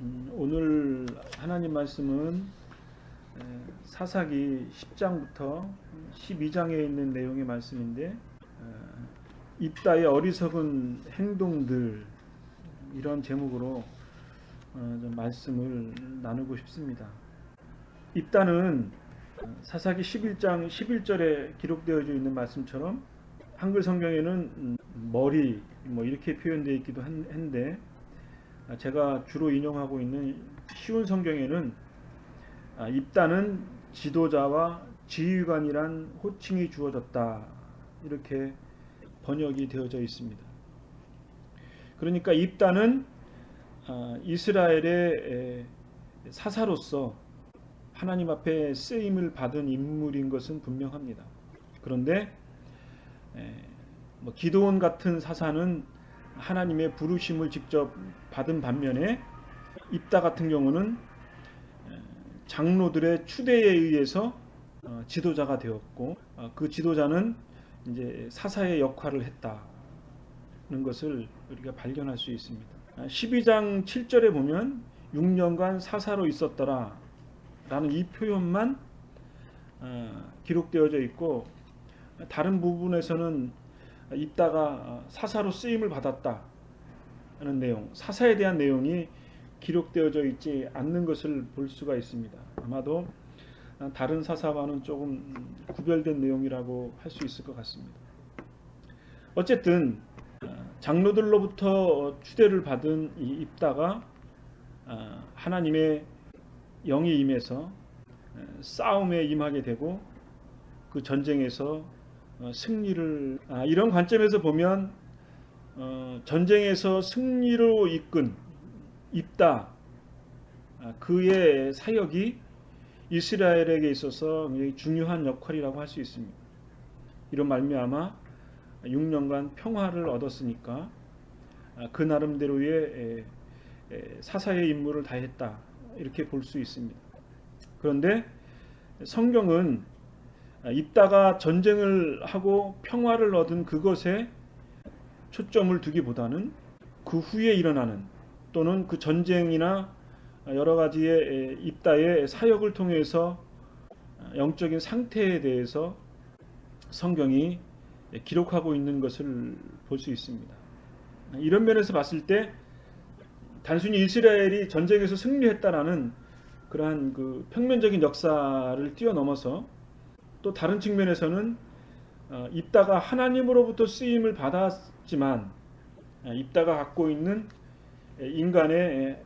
오늘 하나님 말씀은 사사기 10장부터 12장에 있는 내용의 말씀인데, 입다의 어리석은 행동들, 이런 제목으로 좀 말씀을 나누고 싶습니다. 입다는 사사기 11장 11절에 기록되어 있는 말씀처럼 한글 성경에는 머리 이렇게 표현되어 있기도 한데, 제가 주로 인용하고 있는 쉬운 성경에는 입다는 지도자와 지휘관이란 호칭이 주어졌다, 이렇게 번역이 되어져 있습니다. 그러니까 입다는 이스라엘의 사사로서 하나님 앞에 쓰임을 받은 인물인 것은 분명합니다. 그런데 기드온 같은 사사는 하나님의 부르심을 직접 받은 반면에 입다 같은 경우는 장로들의 추대에 의해서 지도자가 되었고, 그 지도자는 이제 사사의 역할을 했다는 것을 우리가 발견할 수 있습니다. 12장 7절에 보면 6년간 사사로 있었더라 라는 이 표현만 기록되어져 있고, 다른 부분에서는 입다가 사사로 쓰임을 받았다 하는 내용, 사사에 대한 내용이 기록되어져 있지 않는 것을 볼 수가 있습니다. 아마도 다른 사사와는 조금 구별된 내용이라고 할 수 있을 것 같습니다. 어쨌든 장로들로부터 추대를 받은 이 입다가 하나님의 영이 임해서 싸움에 임하게 되고, 그 전쟁에서 승리를, 이런 관점에서 보면 전쟁에서 승리로 이끈 입다, 그의 사역이 이스라엘에게 있어서 굉장히 중요한 역할이라고 할 수 있습니다. 이런 말미암아 6년간 평화를 얻었으니까 그 나름대로의 사사의 임무를 다했다, 이렇게 볼 수 있습니다. 그런데 성경은 입다가 전쟁을 하고 평화를 얻은 그것에 초점을 두기보다는 그 후에 일어나는, 또는 그 전쟁이나 여러 가지의 입다의 사역을 통해서 영적인 상태에 대해서 성경이 기록하고 있는 것을 볼 수 있습니다. 이런 면에서 봤을 때 단순히 이스라엘이 전쟁에서 승리했다라는 그러한 그 평면적인 역사를 뛰어넘어서, 또 다른 측면에서는 입다가 하나님으로부터 쓰임을 받았지만 입다가 갖고 있는 인간의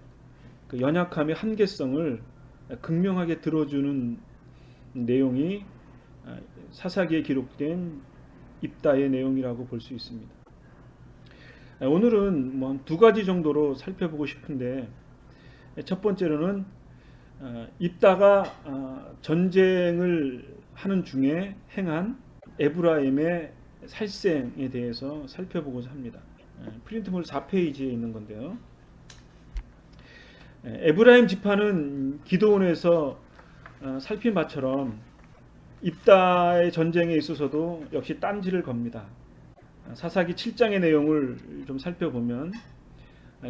그 연약함의 한계성을 극명하게 들어주는 내용이 사사기에 기록된 입다의 내용이라고 볼 수 있습니다. 오늘은 두 가지 정도로 살펴보고 싶은데, 첫 번째로는 입다가 전쟁을 하는 중에 행한 에브라임의 살생에 대해서 살펴보고자 합니다. 프린트물 4페이지에 있는 건데요. 에브라임 지파는 기드온에서 살핀 바처럼 입다의 전쟁에 있어서도 역시 딴지를 겁니다. 사사기 7장의 내용을 좀 살펴보면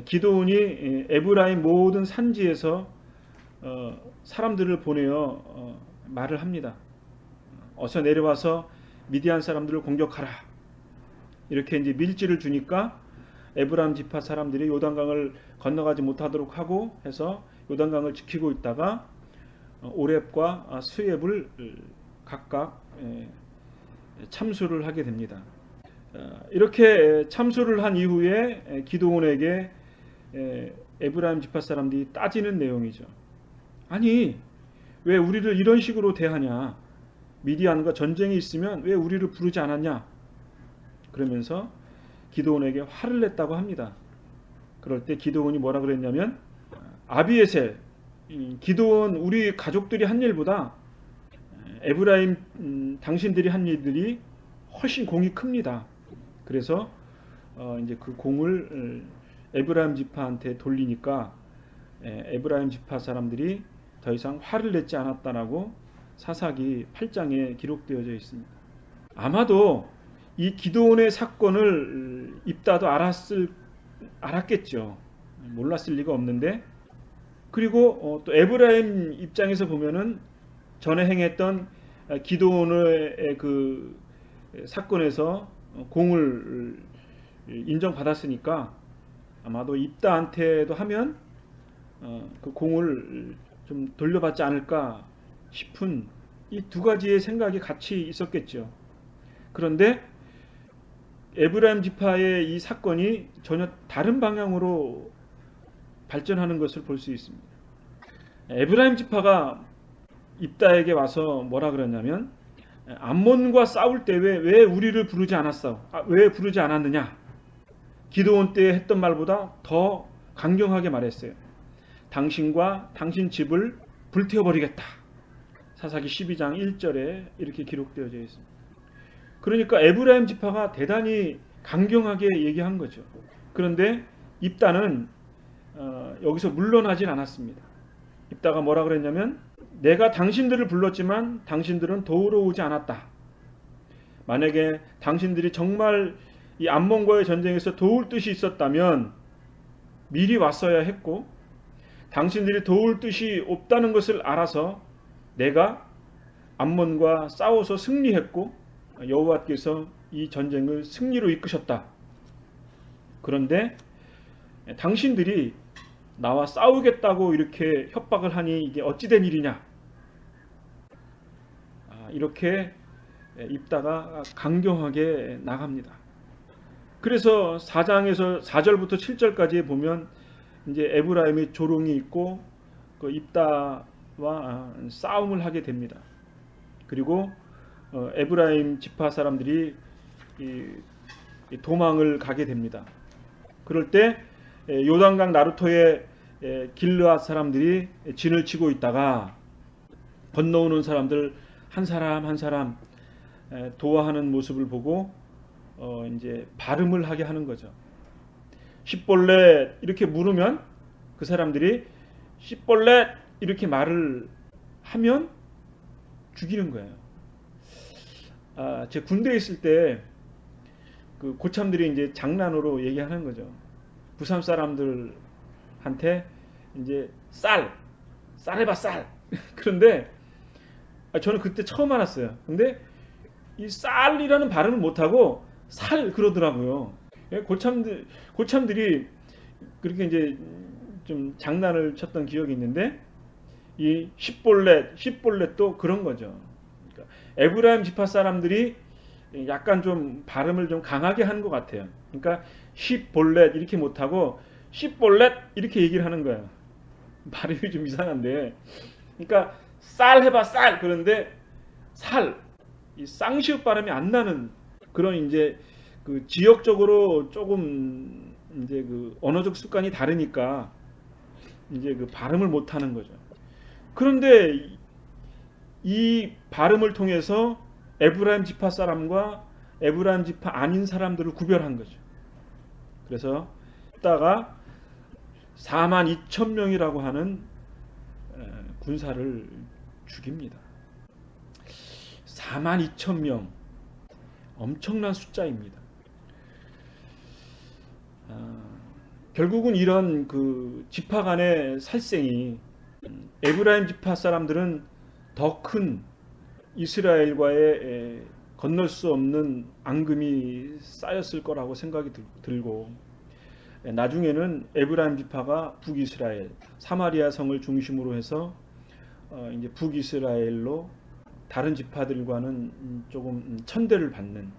기드온이 에브라임 모든 산지에서 사람들을 보내어 말을 합니다. 어서 내려와서 미디안 사람들을 공격하라, 이렇게 이제 밀지를 주니까 에브라임 지파 사람들이 요단강을 건너가지 못하도록 하고 해서 요단강을 지키고 있다가 오렙과 스웹을 각각 참수를 하게 됩니다. 이렇게 참수를 한 이후에 기드온에게 에브라임 지파 사람들이 따지는 내용이죠. 아니, 왜 우리를 이런 식으로 대하냐? 미디안과 전쟁이 있으면 왜 우리를 부르지 않았냐? 그러면서 기드온에게 화를 냈다고 합니다. 그럴 때 기드온이 뭐라 그랬냐면, 아비에셀, 기드온, 우리 가족들이 한 일보다 에브라임 당신들이 한 일들이 훨씬 공이 큽니다. 그래서 이제 그 공을 에브라임 지파한테 돌리니까 에브라임 지파 사람들이 더 이상 화를 냈지 않았다라고 사사기 8장에 기록되어져 있습니다. 아마도 이 기드온의 사건을 입다도 알았겠죠. 몰랐을 리가 없는데 그리고 또 에브라임 입장에서 보면은 전에 행했던 기드온의 그 사건에서 공을 인정받았으니까 아마도 입다한테도 하면 그 공을 좀 돌려받지 않을까 싶은 이 두 가지의 생각이 같이 있었겠죠. 그런데 에브라임 지파의 이 사건이 전혀 다른 방향으로 발전하는 것을 볼 수 있습니다. 에브라임 지파가 입다에게 와서 뭐라 그랬냐면, 암몬과 싸울 때 왜 우리를 부르지 않았어? 왜 부르지 않았느냐? 기드온 때 했던 말보다 더 강경하게 말했어요. 당신과 당신 집을 불태워버리겠다. 사사기 12장 1절에 이렇게 기록되어져 있습니다. 그러니까 에브라임 지파가 대단히 강경하게 얘기한 거죠. 그런데 입다는 여기서 물러나진 않았습니다. 입다가 뭐라 그랬냐면, 내가 당신들을 불렀지만 당신들은 도우러 오지 않았다. 만약에 당신들이 정말 이 암몬과의 전쟁에서 도울 뜻이 있었다면 미리 왔어야 했고, 당신들이 도울 뜻이 없다는 것을 알아서 내가 암몬과 싸워서 승리했고 여호와께서 이 전쟁을 승리로 이끄셨다. 그런데 당신들이 나와 싸우겠다고 이렇게 협박을 하니 이게 어찌된 일이냐. 이렇게 입다가 강경하게 나갑니다. 그래서 4장에서 4절부터 7절까지 보면 이제 에브라임이 조롱이 있고 그 입다와 싸움을 하게 됩니다. 그리고 에브라임 지파 사람들이 도망을 가게 됩니다. 그럴 때 요단강 나루토의 길르앗 사람들이 진을 치고 있다가 건너오는 사람들 한 사람 한 사람 도와하는 모습을 보고 이제 발음을 하게 하는 거죠. 십볼렛 이렇게 물으면 그 사람들이 십볼렛 이렇게 말을 하면 죽이는 거예요. 제 군대에 있을 때 그 고참들이 이제 장난으로 얘기하는 거죠. 부산 사람들한테 이제 쌀 해봐 쌀. 그런데 저는 그때 처음 알았어요. 근데 이 쌀이라는 발음을 못하고 살 그러더라고요. 고참들이 그렇게 이제 좀 장난을 쳤던 기억이 있는데, 이 십볼렛도 그런 거죠. 그러니까 에브라임 지파 사람들이 약간 좀 발음을 좀 강하게 하는 것 같아요. 그러니까 십볼렛 이렇게 못하고 십볼렛 이렇게 얘기를 하는 거예요. 발음이 좀 이상한데, 그러니까 쌀 해봐 쌀. 그런데 살, 이 쌍시읒 발음이 안 나는 그런 이제 그 지역적으로 조금 이제 그 언어적 습관이 다르니까 이제 그 발음을 못 하는 거죠. 그런데 이 발음을 통해서 에브라임 지파 사람과 에브라임 지파 아닌 사람들을 구별한 거죠. 그래서 이따가 42,000명이라고 하는 군사를 죽입니다. 42,000명, 엄청난 숫자입니다. 결국은 이런 그 지파 간의 살생이, 에브라임 지파 사람들은 더 큰 이스라엘과의 건널 수 없는 앙금이 쌓였을 거라고 생각이 들고, 나중에는 에브라임 지파가 북이스라엘, 사마리아 성을 중심으로 해서 이제 북이스라엘로 다른 지파들과는 조금 천대를 받는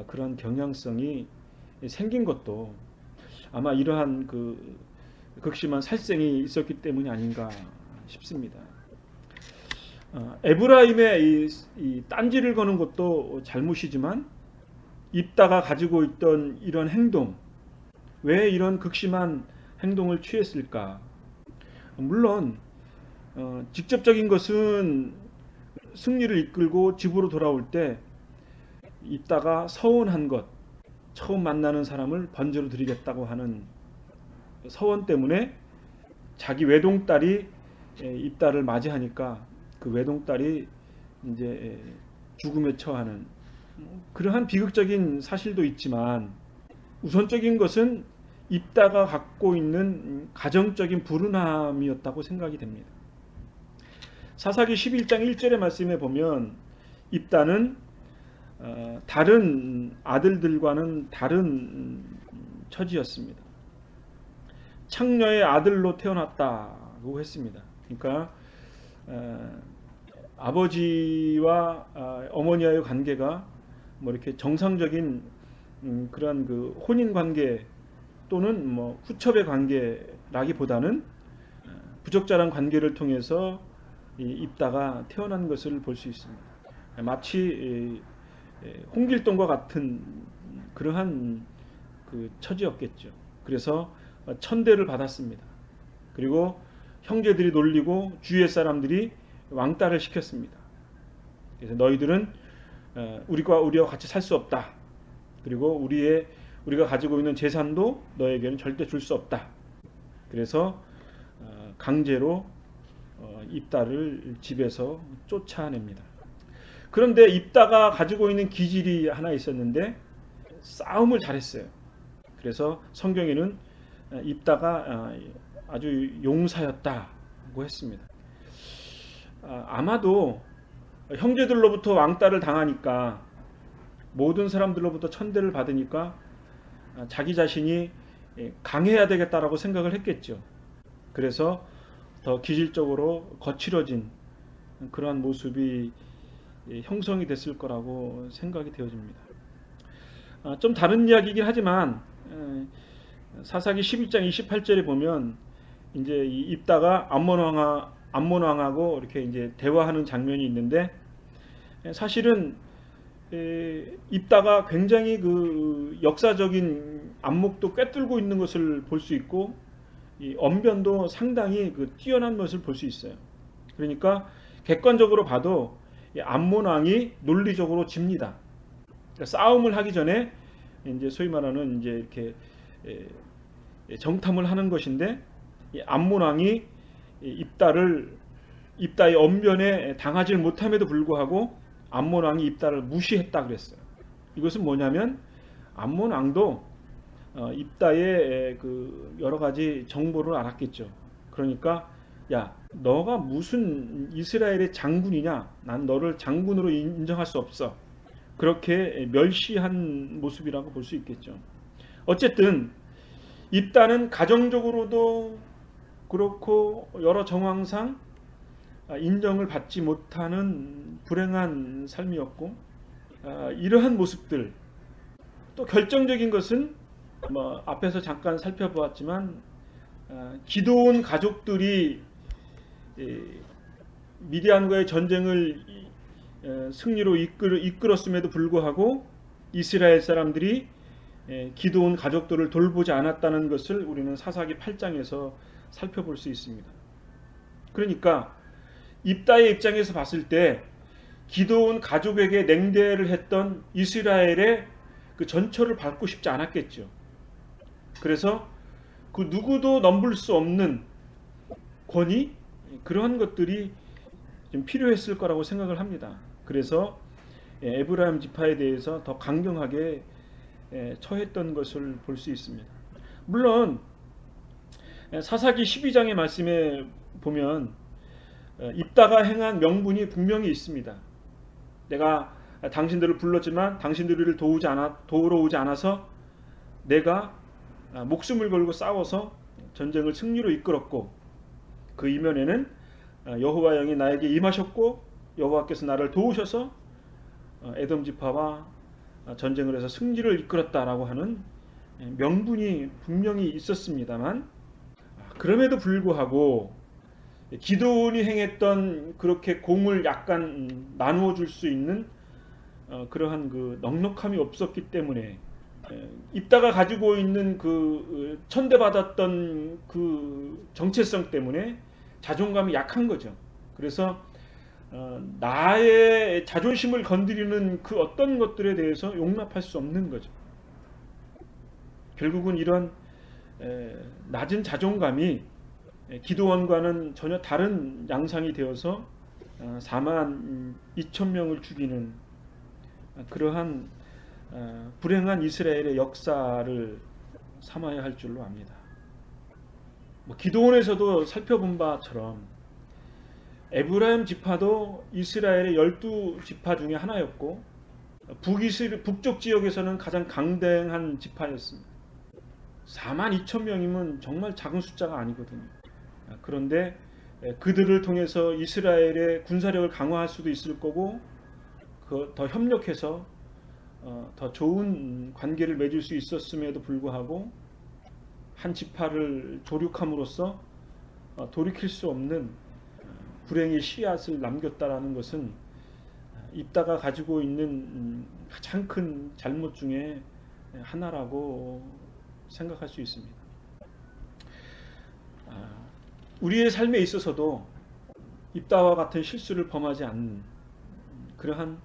그런 경향성이 생긴 것도 아마 이러한 그 극심한 살생이 있었기 때문이 아닌가 싶습니다. 에브라임의 이 딴지를 거는 것도 잘못이지만, 입다가 가지고 있던 이런 행동, 왜 이런 극심한 행동을 취했을까? 물론 직접적인 것은 승리를 이끌고 집으로 돌아올 때 입다가 서원한 것, 처음 만나는 사람을 번제로 드리겠다고 하는 서원 때문에 자기 외동딸이 입다를 맞이하니까 그 외동딸이 이제 죽음에 처하는 그러한 비극적인 사실도 있지만, 우선적인 것은 입다가 갖고 있는 가정적인 불운함이었다고 생각이 됩니다. 사사기 11장 1절의 말씀에 보면 입다는 다른 아들들과는 다른 처지였습니다. 창녀의 아들로 태어났다고 했습니다. 그러니까 아버지와 어머니와의 관계가 뭐 이렇게 정상적인 그런 그 혼인 관계 또는 뭐 후첩의 관계라기보다는 부적절한 관계를 통해서 입다가 태어난 것을 볼 수 있습니다. 마치 홍길동과 같은 그러한 그 처지였겠죠. 그래서 천대를 받았습니다. 그리고 형제들이 놀리고 주위의 사람들이 왕따를 시켰습니다. 그래서 너희들은 우리와 같이 살 수 없다. 그리고 우리가 가지고 있는 재산도 너에게는 절대 줄 수 없다. 그래서 강제로 입다를 집에서 쫓아냅니다. 그런데 입다가 가지고 있는 기질이 하나 있었는데 싸움을 잘했어요. 그래서 성경에는 입다가 아주 용사였다고 했습니다. 아마도 형제들로부터 왕따를 당하니까 모든 사람들로부터 천대를 받으니까 자기 자신이 강해야 되겠다라고 생각을 했겠죠. 그래서 더 기질적으로 거칠어진 그러한 모습이 형성이 됐을 거라고 생각이 되어집니다. 좀 다른 이야기이긴 하지만 사사기 11장 28절에 보면 이제 이 입다가 암몬 왕하고 이렇게 이제 대화하는 장면이 있는데 사실은 입다가 굉장히 그 역사적인 안목도 꿰뚫고 있는 것을 볼 수 있고 이 언변도 상당히 그 뛰어난 것을 볼 수 있어요. 그러니까 객관적으로 봐도 암몬 왕이 논리적으로 집니다. 그러니까 싸움을 하기 전에 이제 소위 말하는 이제 이렇게 정탐을 하는 것인데 암몬 왕이 입다의 언변에 당하지 못함에도 불구하고 암몬 왕이 입다를 무시했다 그랬어요. 이것은 뭐냐면 암몬 왕도 입다의 그 여러 가지 정보를 알았겠죠. 그러니까 야, 너가 무슨 이스라엘의 장군이냐? 난 너를 장군으로 인정할 수 없어. 그렇게 멸시한 모습이라고 볼 수 있겠죠. 어쨌든 입다는 가정적으로도 그렇고 여러 정황상 인정을 받지 못하는 불행한 삶이었고 이러한 모습들 또 결정적인 것은 뭐 앞에서 잠깐 살펴보았지만 기도원 가족들이 미디안과의 전쟁을 승리로 이끌었음에도 불구하고 이스라엘 사람들이 기도원 가족들을 돌보지 않았다는 것을 우리는 사사기 8장에서 살펴볼 수 있습니다. 그러니까 입다의 입장에서 봤을 때 기도원 가족에게 냉대를 했던 이스라엘의 그 전철을 밟고 싶지 않았겠죠. 그래서 그 누구도 넘볼 수 없는 권위 그러한 것들이 좀 필요했을 거라고 생각을 합니다. 그래서 에브라임 지파에 대해서 더 강경하게 처했던 것을 볼 수 있습니다. 물론 사사기 12장의 말씀에 보면 입다가 행한 명분이 분명히 있습니다. 내가 당신들을 불렀지만 당신들이 우리를 도우러 오지 않아서 내가 목숨을 걸고 싸워서 전쟁을 승리로 이끌었고 그 이면에는 여호와 영이 나에게 임하셨고 여호와께서 나를 도우셔서 에돔 지파와 전쟁을 해서 승리를 이끌었다라고 하는 명분이 분명히 있었습니다만 그럼에도 불구하고 기도원이 행했던 그렇게 공을 약간 나누어 줄 수 있는 그러한 그 넉넉함이 없었기 때문에 입다가 가지고 있는 그 천대받았던 그 정체성 때문에 자존감이 약한 거죠. 그래서 나의 자존심을 건드리는 그 어떤 것들에 대해서 용납할 수 없는 거죠. 결국은 이런 낮은 자존감이 기도원과는 전혀 다른 양상이 되어서 4만 2천 명을 죽이는 그러한 불행한 이스라엘의 역사를 삼아야 할 줄로 압니다. 기드온에서도 살펴본 바처럼 에브라임 지파도 이스라엘의 12지파 중에 하나였고 북쪽 지역에서는 가장 강대한 지파였습니다. 42,000명이면 정말 작은 숫자가 아니거든요. 그런데 그들을 통해서 이스라엘의 군사력을 강화할 수도 있을 거고 더 협력해서 더 좋은 관계를 맺을 수 있었음에도 불구하고 한 지파를 조륙함으로써 돌이킬 수 없는 불행의 씨앗을 남겼다라는 것은 입다가 가지고 있는 가장 큰 잘못 중에 하나라고 생각할 수 있습니다. 우리의 삶에 있어서도 입다와 같은 실수를 범하지 않는 그러한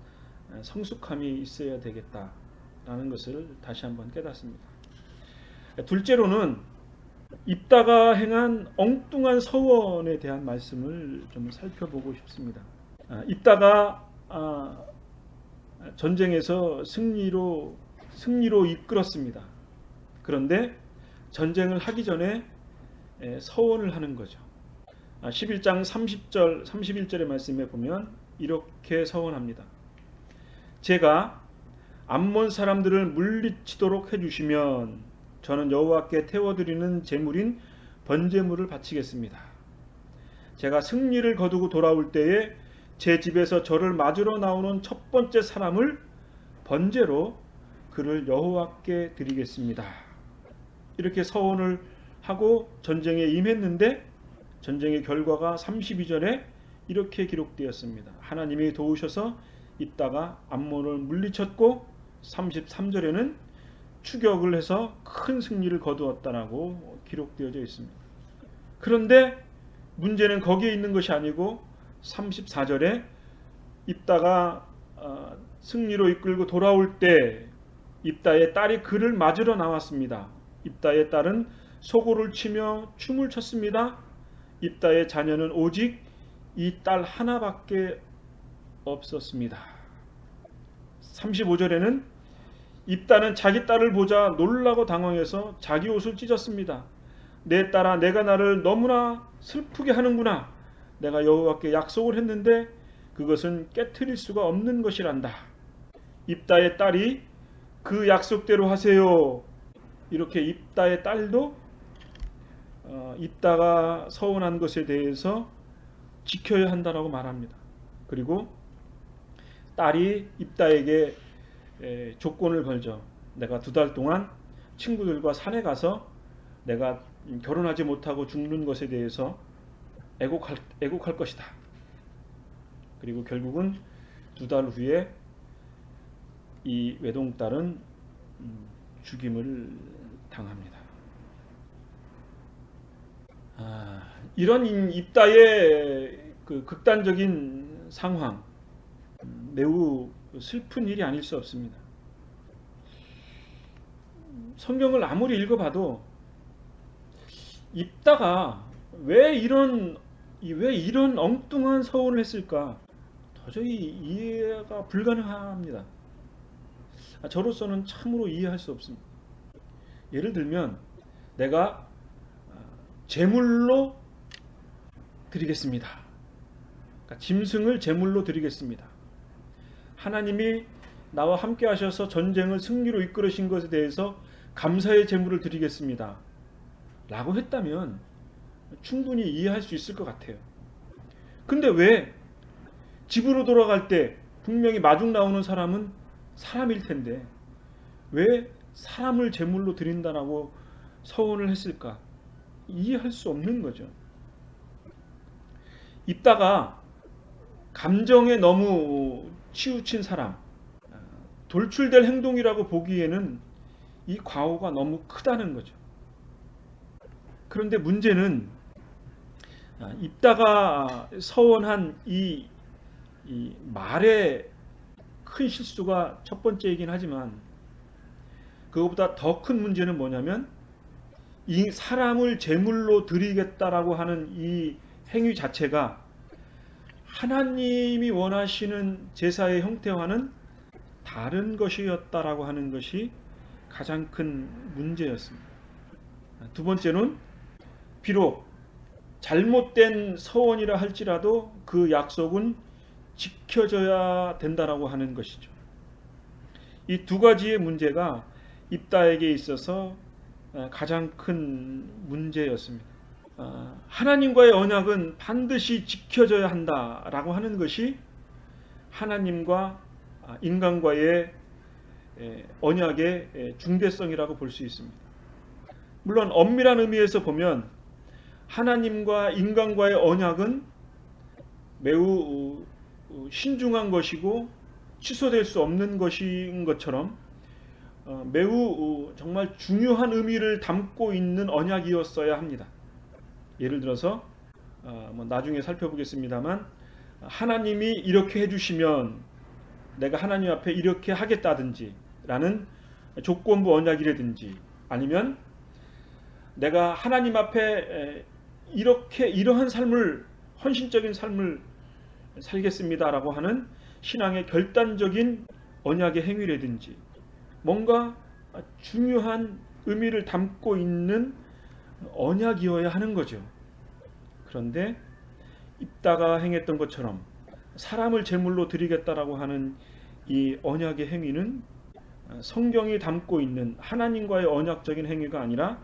성숙함이 있어야 되겠다라는 것을 다시 한번 깨닫습니다. 둘째로는 입다가 행한 엉뚱한 서원에 대한 말씀을 좀 살펴보고 싶습니다. 입다가 전쟁에서 승리로 이끌었습니다. 그런데 전쟁을 하기 전에 서원을 하는 거죠. 11장 30절, 31절의 말씀에 보면 이렇게 서원합니다. 제가 암몬 사람들을 물리치도록 해주시면 저는 여호와께 태워드리는 제물인 번제물을 바치겠습니다. 제가 승리를 거두고 돌아올 때에 제 집에서 저를 맞으러 나오는 첫 번째 사람을 번제로 그를 여호와께 드리겠습니다. 이렇게 서원을 하고 전쟁에 임했는데 전쟁의 결과가 32절에 이렇게 기록되었습니다. 하나님이 도우셔서 입다가 암몬을 물리쳤고 33절에는 추격을 해서 큰 승리를 거두었다라고 기록되어져 있습니다. 그런데 문제는 거기에 있는 것이 아니고 34절에 입다가 승리로 이끌고 돌아올 때 입다의 딸이 그를 맞으러 나왔습니다. 입다의 딸은 소고를 치며 춤을 췄습니다. 입다의 자녀는 오직 이 딸 하나밖에 없었습니다. 35절에는 입다는 자기 딸을 보자 놀라고 당황해서 자기 옷을 찢었습니다. 내 딸아, 내가 나를 너무나 슬프게 하는구나. 내가 여호와께 약속을 했는데 그것은 깨트릴 수가 없는 것이란다. 입다의 딸이 그 약속대로 하세요. 이렇게 입다의 딸도 입다가 서원한 것에 대해서 지켜야 한다라고 말합니다. 그리고 딸이 입다에게 조건을 걸죠. 내가 2달 동안 친구들과 산에 가서 내가 결혼하지 못하고 죽는 것에 대해서 애곡할 것이다. 그리고 결국은 2달 후에 이 외동딸은 죽임을 당합니다. 이런 입다의 그 극단적인 상황, 매우 슬픈 일이 아닐 수 없습니다. 성경을 아무리 읽어봐도 입다가 왜 이런 엉뚱한 서원을 했을까 도저히 이해가 불가능합니다. 저로서는 참으로 이해할 수 없습니다. 예를 들면 내가 제물로 드리겠습니다. 그러니까 짐승을 제물로 드리겠습니다. 하나님이 나와 함께 하셔서 전쟁을 승리로 이끌으신 것에 대해서 감사의 제물을 드리겠습니다. 라고 했다면 충분히 이해할 수 있을 것 같아요. 근데 왜 집으로 돌아갈 때 분명히 마중 나오는 사람은 사람일 텐데 왜 사람을 제물로 드린다라고 서원을 했을까? 이해할 수 없는 거죠. 입다가 감정에 너무 치우친 사람, 돌출될 행동이라고 보기에는 이 과오가 너무 크다는 거죠. 그런데 문제는 입다가 서원한 이 말의 큰 실수가 첫 번째이긴 하지만 그것보다 더 큰 문제는 뭐냐면 이 사람을 제물로 드리겠다라고 하는 이 행위 자체가 하나님이 원하시는 제사의 형태와는 다른 것이었다라고 하는 것이 가장 큰 문제였습니다. 두 번째는 비록 잘못된 서원이라 할지라도 그 약속은 지켜져야 된다라고 하는 것이죠. 이 두 가지의 문제가 입다에게 있어서 가장 큰 문제였습니다. 하나님과의 언약은 반드시 지켜져야 한다라고 하는 것이 하나님과 인간과의 언약의 중대성이라고 볼 수 있습니다. 물론 엄밀한 의미에서 보면 하나님과 인간과의 언약은 매우 신중한 것이고 취소될 수 없는 것인 것처럼 매우 정말 중요한 의미를 담고 있는 언약이었어야 합니다. 예를 들어서 나중에 살펴보겠습니다만 하나님이 이렇게 해주시면 내가 하나님 앞에 이렇게 하겠다든지 라는 조건부 언약이라든지, 아니면 내가 하나님 앞에 이러한 삶을, 헌신적인 삶을 살겠습니다라고 하는 신앙의 결단적인 언약의 행위라든지 뭔가 중요한 의미를 담고 있는 언약이어야 하는 거죠. 그런데 입다가 행했던 것처럼 사람을 제물로 드리겠다라고 하는 이 언약의 행위는 성경이 담고 있는 하나님과의 언약적인 행위가 아니라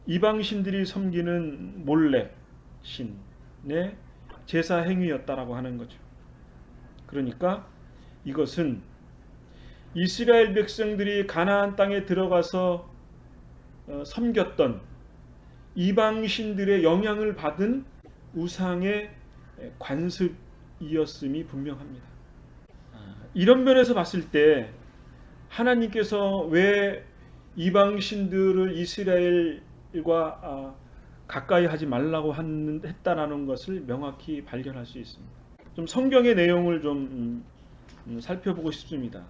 이방신들이 섬기는 몰렉 신의 제사 행위였다라고 하는 거죠. 그러니까 이것은 이스라엘 백성들이 가나안 땅에 들어가서 섬겼던 이방신들의 영향을 받은 우상의 관습이었음이 분명합니다. 이런 면에서 봤을 때 하나님께서 왜 이방신들을 이스라엘과 가까이 하지 말라고 했다라는 것을 명확히 발견할 수 있습니다. 좀 성경의 내용을 좀 살펴보고 싶습니다.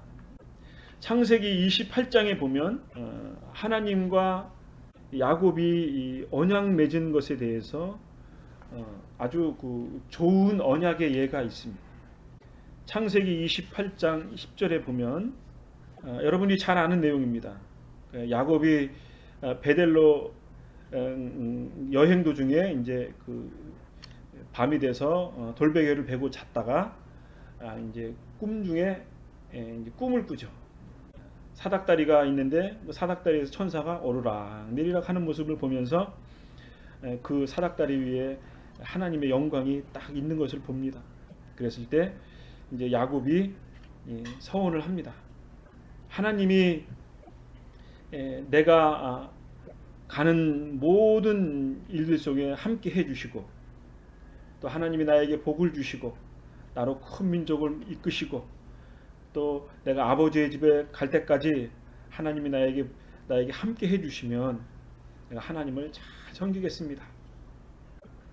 창세기 28장에 보면 하나님과 야곱이 언약 맺은 것에 대해서 아주 좋은 언약의 예가 있습니다. 창세기 28장 10절에 보면 여러분이 잘 아는 내용입니다. 야곱이 베델로 여행 도중에 이제 밤이 돼서 돌베개를 베고 잤다가 이제 꿈 중에 이제 꿈을 꾸죠. 사닥다리가 있는데 사닥다리에서 천사가 오르락 내리락 하는 모습을 보면서 그 사닥다리 위에 하나님의 영광이 딱 있는 것을 봅니다. 그랬을 때 이제 야곱이 서원을 합니다. 하나님이 내가 가는 모든 일들 속에 함께 해주시고 또 하나님이 나에게 복을 주시고 나로 큰 민족을 이끄시고 또 내가 아버지의 집에 갈 때까지 하나님이 나에게 함께 해주시면 내가 하나님을 잘 섬기겠습니다.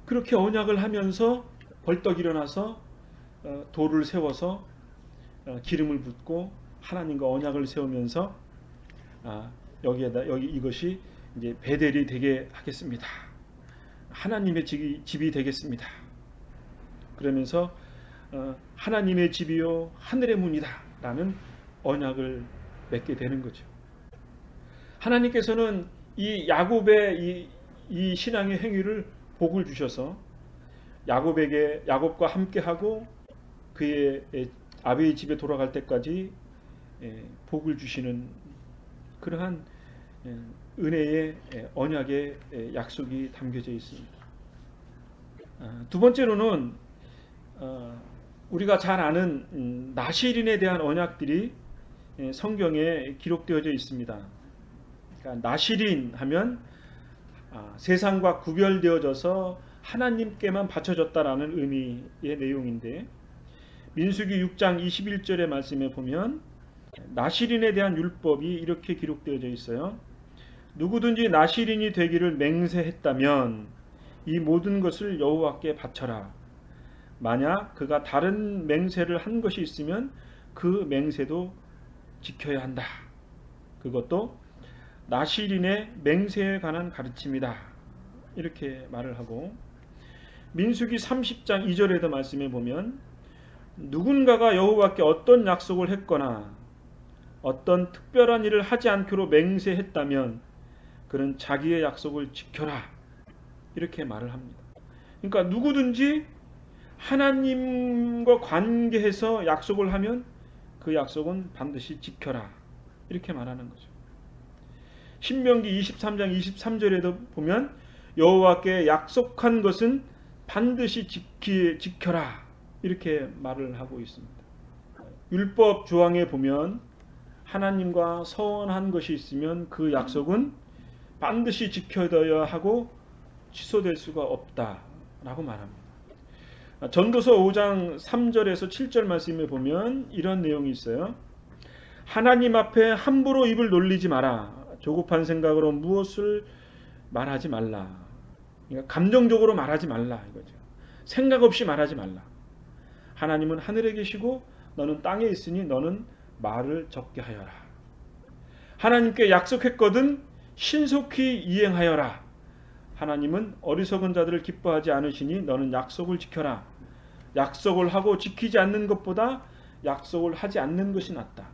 그렇게 언약을 하면서 벌떡 일어나서 돌을 세워서 기름을 붓고 하나님과 언약을 세우면서 여기 이것이 이제 베델이 되게 하겠습니다. 하나님의 집이 되겠습니다. 그러면서 하나님의 집이요 하늘의 문이다 라는 언약을 맺게 되는 거죠. 하나님께서는 이 야곱의 이 신앙의 행위를 복을 주셔서 야곱과 함께하고 그의 아비의 집에 돌아갈 때까지 복을 주시는 그러한 은혜의 언약의 약속이 담겨져 있습니다. 두 번째로는 우리가 잘 아는 나실인에 대한 언약들이 성경에 기록되어져 있습니다. 그러니까 나실인 하면 세상과 구별되어져서 하나님께만 바쳐졌다라는 의미의 내용인데, 민수기 6장 21절의 말씀에 보면 나실인에 대한 율법이 이렇게 기록되어져 있어요. 누구든지 나실인이 되기를 맹세했다면 이 모든 것을 여호와께 바쳐라. 만약 그가 다른 맹세를 한 것이 있으면 그 맹세도 지켜야 한다. 그것도 나실인의 맹세에 관한 가르침이다. 이렇게 말을 하고, 민수기 30장 2절에도 말씀해 보면 누군가가 여호와께 어떤 약속을 했거나 어떤 특별한 일을 하지 않기로 맹세했다면 그 그는 자기의 약속을 지켜라. 이렇게 말을 합니다. 그러니까 누구든지 하나님과 관계해서 약속을 하면 그 약속은 반드시 지켜라. 이렇게 말하는 거죠. 신명기 23장 23절에도 보면 여호와께 약속한 것은 반드시 지켜라. 이렇게 말을 하고 있습니다. 율법 조항에 보면 하나님과 서원한 것이 있으면 그 약속은 반드시 지켜져야 하고 취소될 수가 없다라고 말합니다. 전도서 5장 3절에서 7절 말씀에 보면 이런 내용이 있어요. 하나님 앞에 함부로 입을 놀리지 마라. 조급한 생각으로 무엇을 말하지 말라. 그러니까 감정적으로 말하지 말라 이거죠. 생각 없이 말하지 말라. 하나님은 하늘에 계시고 너는 땅에 있으니 너는 말을 적게 하여라. 하나님께 약속했거든 신속히 이행하여라. 하나님은 어리석은 자들을 기뻐하지 않으시니 너는 약속을 지켜라. 약속을 하고 지키지 않는 것보다 약속을 하지 않는 것이 낫다.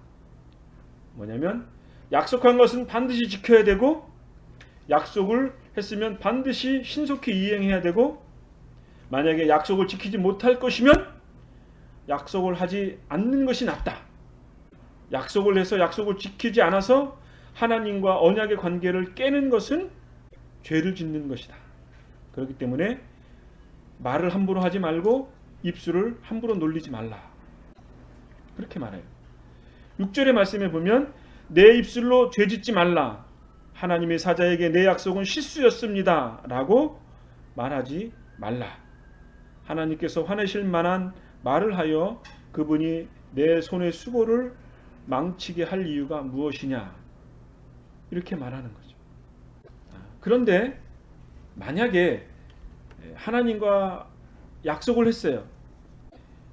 뭐냐면 약속한 것은 반드시 지켜야 되고 약속을 했으면 반드시 신속히 이행해야 되고 만약에 약속을 지키지 못할 것이면 약속을 하지 않는 것이 낫다. 약속을 해서 약속을 지키지 않아서 하나님과 언약의 관계를 깨는 것은 죄를 짓는 것이다. 그렇기 때문에 말을 함부로 하지 말고 입술을 함부로 놀리지 말라. 그렇게 말해요. 6절의 말씀에 보면 내 입술로 죄 짓지 말라. 하나님의 사자에게 내 약속은 실수였습니다. 라고 말하지 말라. 하나님께서 화내실 만한 말을 하여 그분이 내 손의 수고를 망치게 할 이유가 무엇이냐. 이렇게 말하는 거죠. 그런데 만약에 하나님과 약속을 했어요.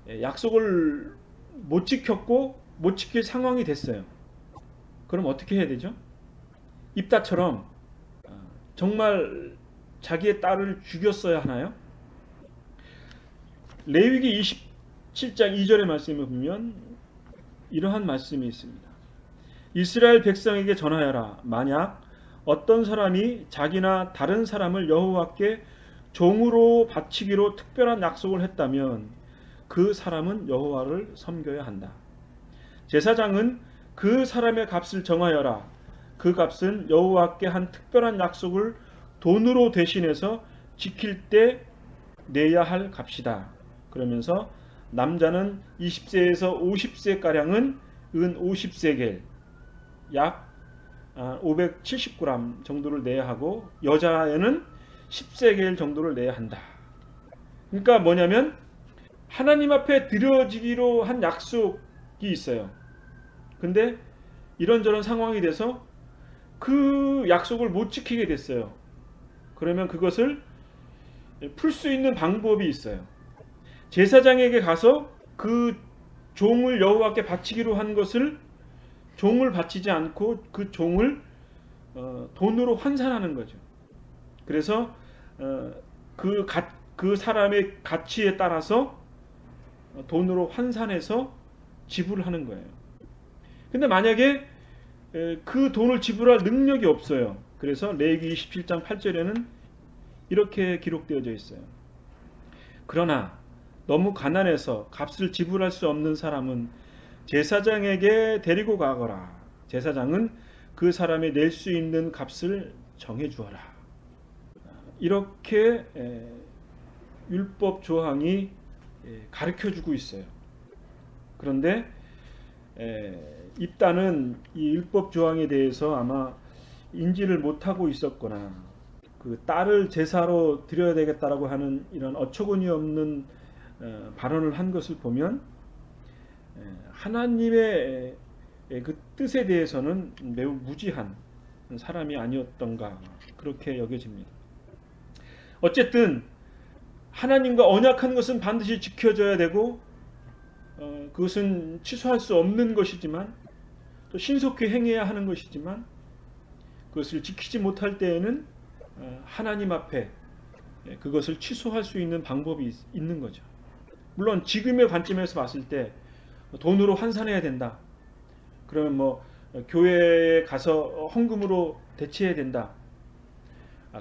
약속을 못 지켰고 못 지킬 상황이 됐어요. 그럼 어떻게 해야 되죠? 입다처럼 정말 자기의 딸을 죽였어야 하나요? 레위기 27장 2절의 말씀을 보면 이러한 말씀이 있습니다. 이스라엘 백성에게 전하여라. 만약 어떤 사람이 자기나 다른 사람을 여호와께 종으로 바치기로 특별한 약속을 했다면 그 사람은 여호와를 섬겨야 한다. 제사장은 그 사람의 값을 정하여라. 그 값은 여호와께 한 특별한 약속을 돈으로 대신해서 지킬 때 내야 할 값이다. 그러면서 남자는 20세에서 50세가량은 은 50세겔 약 570g 정도를 내야 하고 여자에는 10세겔 정도를 내야 한다. 그러니까 뭐냐면 하나님 앞에 드려지기로 한 약속이 있어요. 근데 이런저런 상황이 돼서 그 약속을 못 지키게 됐어요. 그러면 그것을 풀 수 있는 방법이 있어요. 제사장에게 가서 그 종을 여호와께 바치기로 한 것을 종을 바치지 않고 그 종을 돈으로 환산하는 거죠. 그래서 그 사람의 가치에 따라서 돈으로 환산해서 지불하는 거예요. 근데 만약에 그 돈을 지불할 능력이 없어요. 그래서 레위기 27장 8절에는 이렇게 기록되어져 있어요. 그러나 너무 가난해서 값을 지불할 수 없는 사람은 제사장에게 데리고 가거라. 제사장은 그 사람이 낼 수 있는 값을 정해 주어라. 이렇게 율법 조항이 가르쳐주고 있어요. 그런데 입다는 이 율법 조항에 대해서 아마 인지를 못하고 있었거나 그 딸을 제사로 드려야 되겠다라고 하는 이런 어처구니 없는 발언을 한 것을 보면 하나님의 그 뜻에 대해서는 매우 무지한 사람이 아니었던가 그렇게 여겨집니다. 어쨌든 하나님과 언약한 것은 반드시 지켜져야 되고 그것은 취소할 수 없는 것이지만 또 신속히 행해야 하는 것이지만 그것을 지키지 못할 때에는 하나님 앞에 그것을 취소할 수 있는 방법이 있는 거죠. 물론 지금의 관점에서 봤을 때 돈으로 환산해야 된다. 그러면 뭐 교회에 가서 헌금으로 대체해야 된다.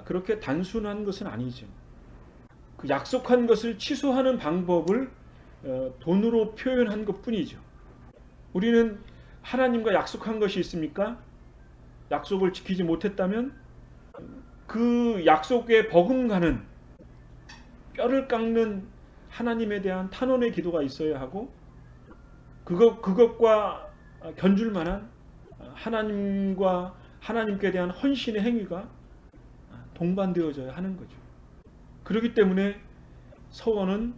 그렇게 단순한 것은 아니죠. 그 약속한 것을 취소하는 방법을 돈으로 표현한 것뿐이죠. 우리는 하나님과 약속한 것이 있습니까? 약속을 지키지 못했다면 그 약속에 버금가는 뼈를 깎는 하나님에 대한 탄원의 기도가 있어야 하고 그것과 견줄 만한 하나님과 하나님께 대한 헌신의 행위가 동반되어져야 하는 거죠. 그렇기 때문에 서원은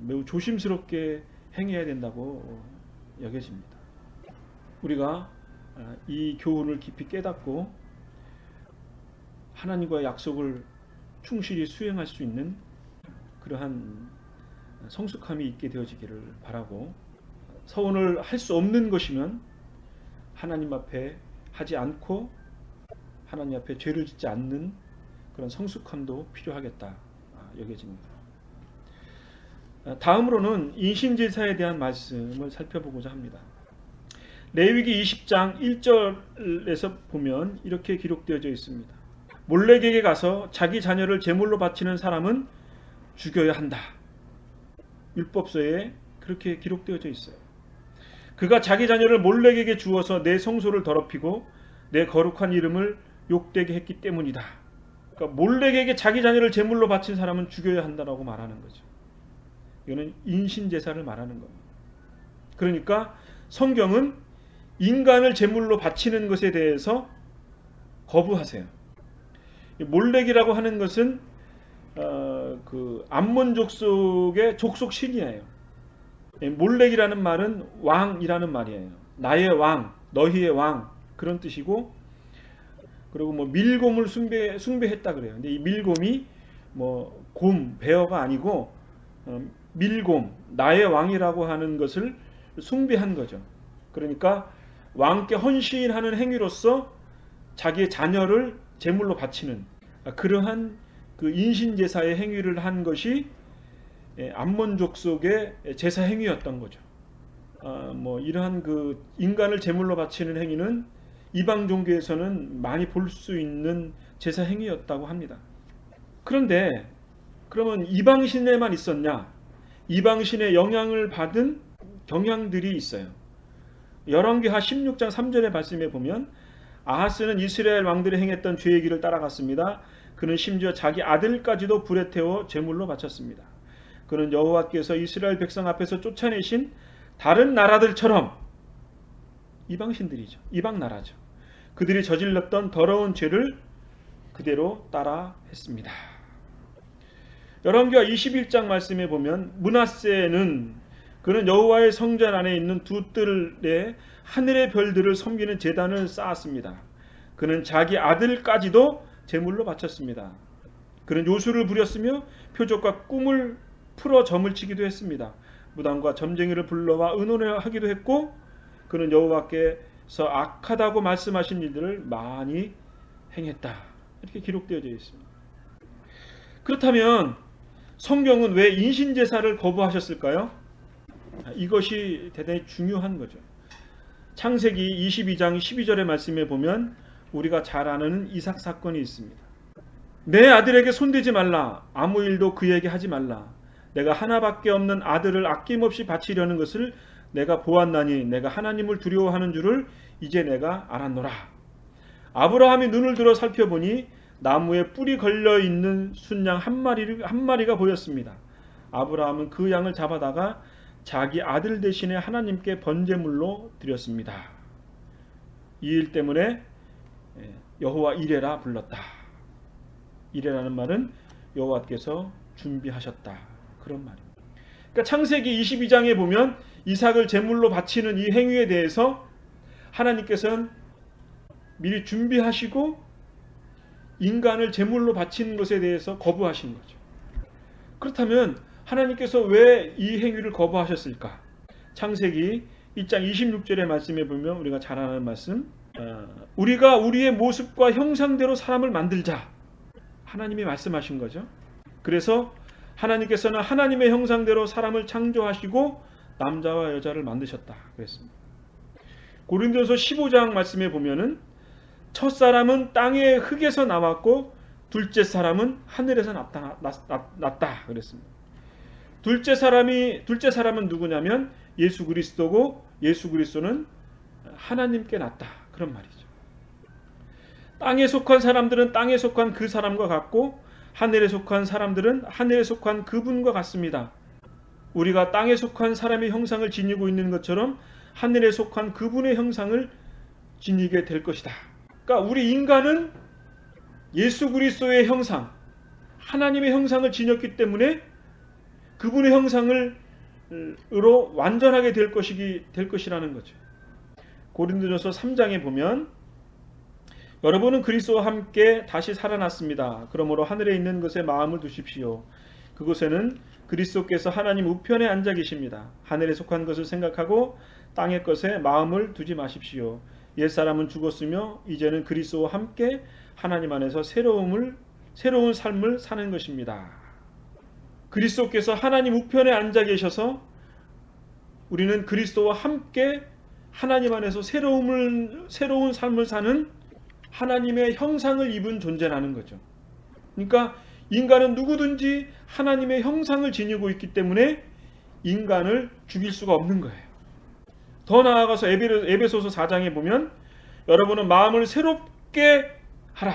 매우 조심스럽게 행해야 된다고 여겨집니다. 우리가 이 교훈을 깊이 깨닫고 하나님과의 약속을 충실히 수행할 수 있는 그러한 성숙함이 있게 되어지기를 바라고, 서원을 할 수 없는 것이면 하나님 앞에 하지 않고 하나님 앞에 죄를 짓지 않는 그런 성숙함도 필요하겠다 여겨집니다. 다음으로는 인신제사에 대한 말씀을 살펴보고자 합니다. 레위기 20장 1절에서 보면 이렇게 기록되어져 있습니다. 몰렉에게 가서 자기 자녀를 제물로 바치는 사람은 죽여야 한다. 율법서에 그렇게 기록되어져 있어요. 그가 자기 자녀를 몰렉에게 주어서 내 성소를 더럽히고 내 거룩한 이름을 욕되게 했기 때문이다. 그러니까 몰렉에게 자기 자녀를 제물로 바친 사람은 죽여야 한다라고 말하는 거죠. 이거는 인신제사를 말하는 겁니다. 그러니까 성경은 인간을 제물로 바치는 것에 대해서 거부하세요. 몰렉이라고 하는 것은 그 암몬 족속의 족속 신이에요. 몰렉이라는 말은 왕이라는 말이에요. 나의 왕, 너희의 왕 그런 뜻이고, 그리고 뭐 밀곰을 숭배했다 그래요. 근데 이 밀곰이 뭐 곰, 베어가 아니고 밀곰, 나의 왕이라고 하는 것을 숭배한 거죠. 그러니까 왕께 헌신하는 행위로서 자기의 자녀를 제물로 바치는 그러한 그 인신제사의 행위를 한 것이 암몬 족속의 제사 행위였던 거죠. 뭐 이러한 그 인간을 제물로 바치는 행위는 이방 종교에서는 많이 볼 수 있는 제사 행위였다고 합니다. 그런데 그러면 이방신에만 있었냐? 이방신의 영향을 받은 경향들이 있어요. 열왕기하 16장 3절의 말씀에 보면 아하스는 이스라엘 왕들이 행했던 죄의 길을 따라갔습니다. 그는 심지어 자기 아들까지도 불에 태워 제물로 바쳤습니다. 그는 여호와께서 이스라엘 백성 앞에서 쫓아내신 다른 나라들처럼, 이방신들이죠. 이방 나라죠. 그들이 저질렀던 더러운 죄를 그대로 따라 했습니다. 열왕기하 21장 말씀에 보면 므낫세는 그는 여호와의 성전 안에 있는 두 뜰에 하늘의 별들을 섬기는 제단을 쌓았습니다. 그는 자기 아들까지도 제물로 바쳤습니다. 그는 요술을 부렸으며 표적과 꿈을 풀어 점을 치기도 했습니다. 무당과 점쟁이를 불러와 의논을 하기도 했고, 그는 여호와께서 악하다고 말씀하신 일들을 많이 행했다. 이렇게 기록되어져 있습니다. 그렇다면 성경은 왜 인신제사를 거부하셨을까요? 이것이 대단히 중요한 거죠. 창세기 22장 12절의 말씀에 보면 우리가 잘 아는 이삭 사건이 있습니다. 내 아들에게 손대지 말라. 아무 일도 그에게 하지 말라. 내가 하나밖에 없는 아들을 아낌없이 바치려는 것을 내가 보았나니 내가 하나님을 두려워하는 줄을 이제 내가 알았노라. 아브라함이 눈을 들어 살펴보니 나무에 뿔이 걸려있는 순양 한 마리가 보였습니다. 아브라함은 그 양을 잡아다가 자기 아들 대신에 하나님께 번제물로 드렸습니다. 이 일 때문에 여호와 이레라 불렀다. 이레라는 말은 여호와께서 준비하셨다, 그런 말입니다. 그러니까 창세기 22장에 보면 이삭을 제물로 바치는 이 행위에 대해서 하나님께서는 미리 준비하시고 인간을 제물로 바치는 것에 대해서 거부하신 거죠. 그렇다면 하나님께서 왜 이 행위를 거부하셨을까? 창세기 1장 26절의 말씀에 보면 우리가 잘 아는 말씀, 우리가 우리의 모습과 형상대로 사람을 만들자, 하나님이 말씀하신 거죠. 그래서 하나님께서는 하나님의 형상대로 사람을 창조하시고 남자와 여자를 만드셨다 그랬습니다. 고린도서 15장 말씀에 보면은 첫사람은 땅의 흙에서 나왔고 둘째 사람은 하늘에서 났다 그랬습니다. 둘째 사람은 누구냐면 예수 그리스도고 예수 그리스도는 하나님께 났다 그런 말이죠. 땅에 속한 사람들은 땅에 속한 그 사람과 같고 하늘에 속한 사람들은 하늘에 속한 그분과 같습니다. 우리가 땅에 속한 사람의 형상을 지니고 있는 것처럼 하늘에 속한 그분의 형상을 지니게 될 것이다. 그러니까 우리 인간은 예수 그리스도의 형상, 하나님의 형상을 지녔기 때문에 그분의 형상으로 완전하게 될 것이라는 거죠. 고린도전서 3장에 보면 여러분은 그리스도와 함께 다시 살아났습니다. 그러므로 하늘에 있는 것에 마음을 두십시오. 그곳에는 그리스도께서 하나님 우편에 앉아 계십니다. 하늘에 속한 것을 생각하고 땅의 것에 마음을 두지 마십시오. 옛사람은 죽었으며 이제는 그리스도와 함께 하나님 안에서 새로운 삶을 사는 것입니다. 그리스도께서 하나님 우편에 앉아 계셔서 우리는 그리스도와 함께 하나님 안에서 새로운 삶을 사는 하나님의 형상을 입은 존재라는 거죠. 그러니까 인간은 누구든지 하나님의 형상을 지니고 있기 때문에 인간을 죽일 수가 없는 거예요. 더 나아가서 에베소서 4장에 보면 여러분은 마음을 새롭게 하라.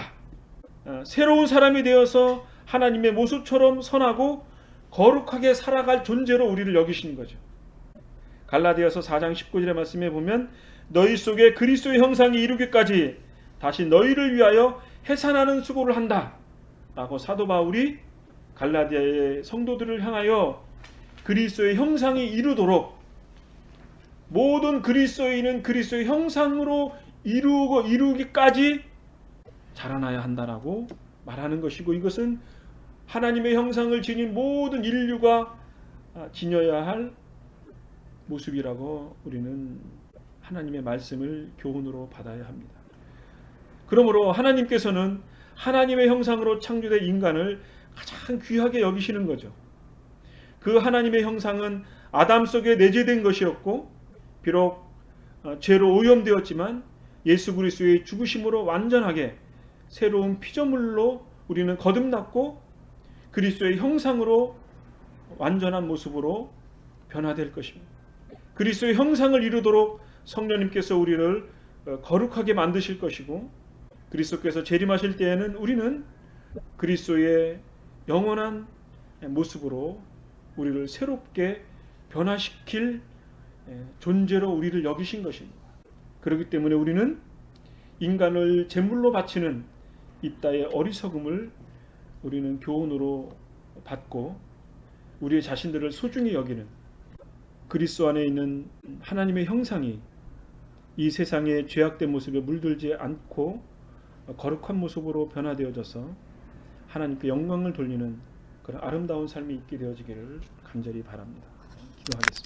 새로운 사람이 되어서 하나님의 모습처럼 선하고 거룩하게 살아갈 존재로 우리를 여기시는 거죠. 갈라디아서 4장 19절의 말씀에 보면 너희 속에 그리스도의 형상이 이루기까지 다시 너희를 위하여 해산하는 수고를 한다 라고 사도 바울이 갈라디아의 성도들을 향하여 그리스도의 형상이 이루도록 모든 그리스도인은 그리스도의 형상으로 이루기까지 자라나야 한다라고 말하는 것이고, 이것은 하나님의 형상을 지닌 모든 인류가 지녀야 할 모습이라고 우리는 하나님의 말씀을 교훈으로 받아야 합니다. 그러므로 하나님께서는 하나님의 형상으로 창조된 인간을 가장 귀하게 여기시는 거죠. 그 하나님의 형상은 아담 속에 내재된 것이었고 비록 죄로 오염되었지만 예수 그리스도의 죽으심으로 완전하게 새로운 피조물로 우리는 거듭났고 그리스도의 형상으로 완전한 모습으로 변화될 것입니다. 그리스도의 형상을 이루도록 성령님께서 우리를 거룩하게 만드실 것이고, 그리스도께서 재림하실 때에는 우리는 그리스도의 영원한 모습으로 우리를 새롭게 변화시킬 존재로 우리를 여기신 것입니다. 그렇기 때문에 우리는 인간을 제물로 바치는 이따의 어리석음을 우리는 교훈으로 받고 우리의 자신들을 소중히 여기는 그리스도 안에 있는 하나님의 형상이 이 세상의 죄악된 모습에 물들지 않고 거룩한 모습으로 변화되어져서 하나님께 영광을 돌리는 그런 아름다운 삶이 있게 되어지기를 간절히 바랍니다. 기도하겠습니다.